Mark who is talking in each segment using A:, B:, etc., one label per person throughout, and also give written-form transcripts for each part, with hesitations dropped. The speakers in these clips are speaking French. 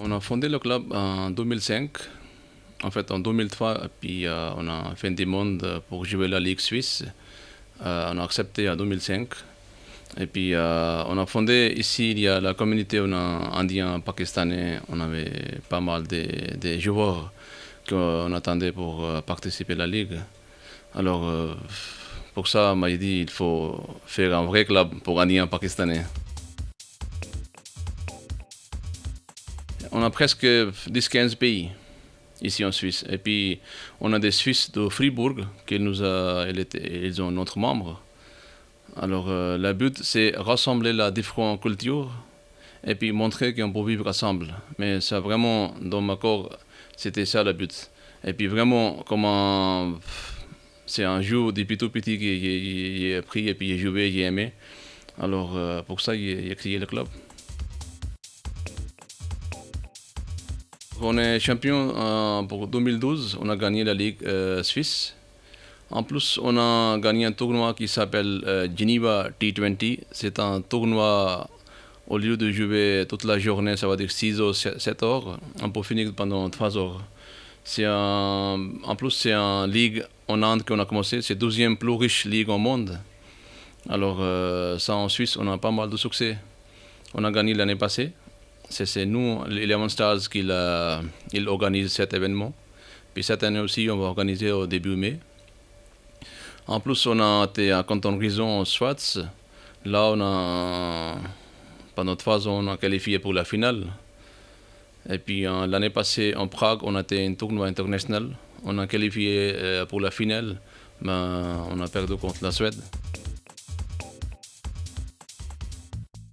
A: On a fondé le club en 2005. En fait, en 2003, puis on a fait une demande pour jouer la Ligue suisse. On a accepté en 2005. Et puis, on a fondé ici, il y a la communauté indien pakistanais. On avait pas mal de joueurs qu'on attendait pour participer à la Ligue. Alors, pour ça, on m'a dit il faut faire un vrai club pour Indiens pakistanais. On a presque 10-15 pays ici en Suisse. Et puis, on a des Suisses de Fribourg ils ont notre membre. Alors, le but, c'est rassembler la différentes cultures et puis montrer qu'on peut vivre ensemble. Mais ça, vraiment, dans ma corps, c'était ça le but. Et puis, vraiment, comment c'est un jeu depuis tout petit que j'ai pris et puis j'ai joué, j'ai aimé. Alors, pour ça, j'ai créé le club. On est champion pour 2012, on a gagné la Ligue suisse. En plus, on a gagné un tournoi qui s'appelle Geneva T20. C'est un tournoi, au lieu de jouer toute la journée, ça va dire 6 ou 7 heures, on peut finir pendant 3 heures. En plus, c'est une ligue en Inde qu'on a commencé, c'est la deuxième plus riche ligue au monde. Alors, ça en Suisse, on a pas mal de succès. On a gagné l'année passée. C'est nous, les Lemon Stars, qui organisent cet événement. Puis cette année aussi, on va organiser au début mai. En plus, on a été à Canton Grison en Schweiz. Là, pendant 3 ans, on a qualifié pour la finale. Et puis l'année passée, en Prague, on a été un tournoi international. On a qualifié pour la finale, mais on a perdu contre la Suède.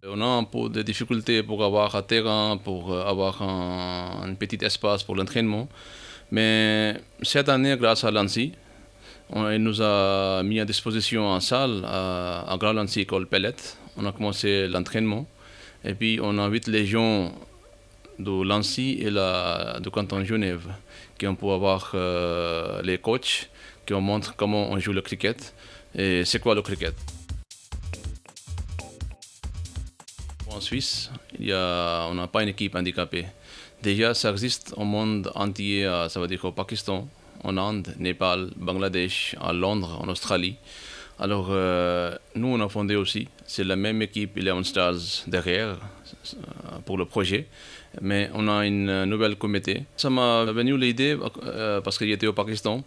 A: On a un peu de difficultés pour avoir un terrain, pour avoir un petit espace pour l'entraînement. Mais cette année, grâce à l'ANSI, il nous a mis à disposition une salle à Grand Lancy École Pellet. On a commencé l'entraînement. Et puis on invite les gens de Lancy et du canton de Genève qui on peut avoir les coachs qui on montre comment on joue le cricket et c'est quoi le cricket. En Suisse, on n'a pas une équipe handicapée. Déjà, ça existe au monde entier, ça veut dire au Pakistan, en Inde, Népal, Bangladesh, à Londres, en Australie. Alors, nous, on a fondé aussi. C'est la même équipe, Lemon Stars, derrière, pour le projet. Mais on a une nouvelle comité. Ça m'a venu l'idée parce qu'il était au Pakistan.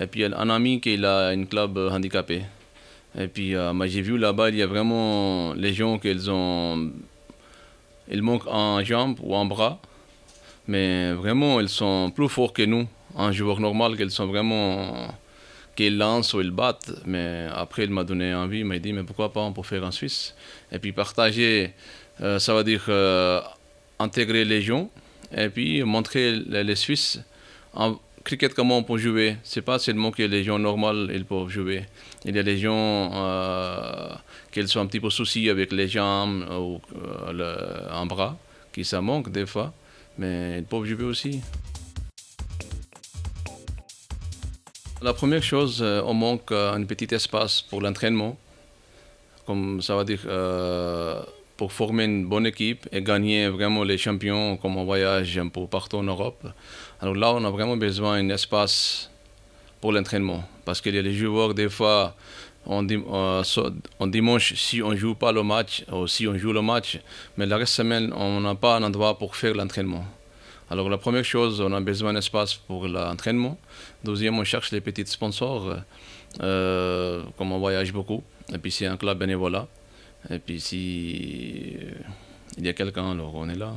A: Et puis, un ami qui a un club handicapé. Et puis, j'ai vu là-bas, il y a vraiment les gens ils manquent un jambe ou un bras. Mais vraiment, ils sont plus forts que nous. Un joueur normal, qu'ils lancent ou ils battent. Mais après, il m'a donné envie, il m'a dit, mais pourquoi pas, on peut faire en Suisse. Et puis partager, ça veut dire intégrer les gens et puis montrer les Suisses en cricket comment on peut jouer. C'est pas seulement que les gens normaux ils peuvent jouer. Il y a des gens qui sont un petit peu soucis avec les jambes ou un bras, qui ça manque des fois, mais ils peuvent jouer aussi. La première chose, on manque un petit espace pour l'entraînement, comme ça veut dire pour former une bonne équipe et gagner vraiment les champions comme on voyage un peu partout en Europe. Alors là, on a vraiment besoin d'un espace pour l'entraînement. Parce qu'il y a les joueurs, des fois, en dimanche, si on ne joue pas le match, ou si on joue le match, mais la reste de la semaine, on n'a pas un endroit pour faire l'entraînement. Alors la première chose, on a besoin d'un espace pour l'entraînement. Deuxième, on cherche les petits sponsors, comme on voyage beaucoup. Et puis c'est un club bénévolat. Et puis si il y a quelqu'un, alors on est là.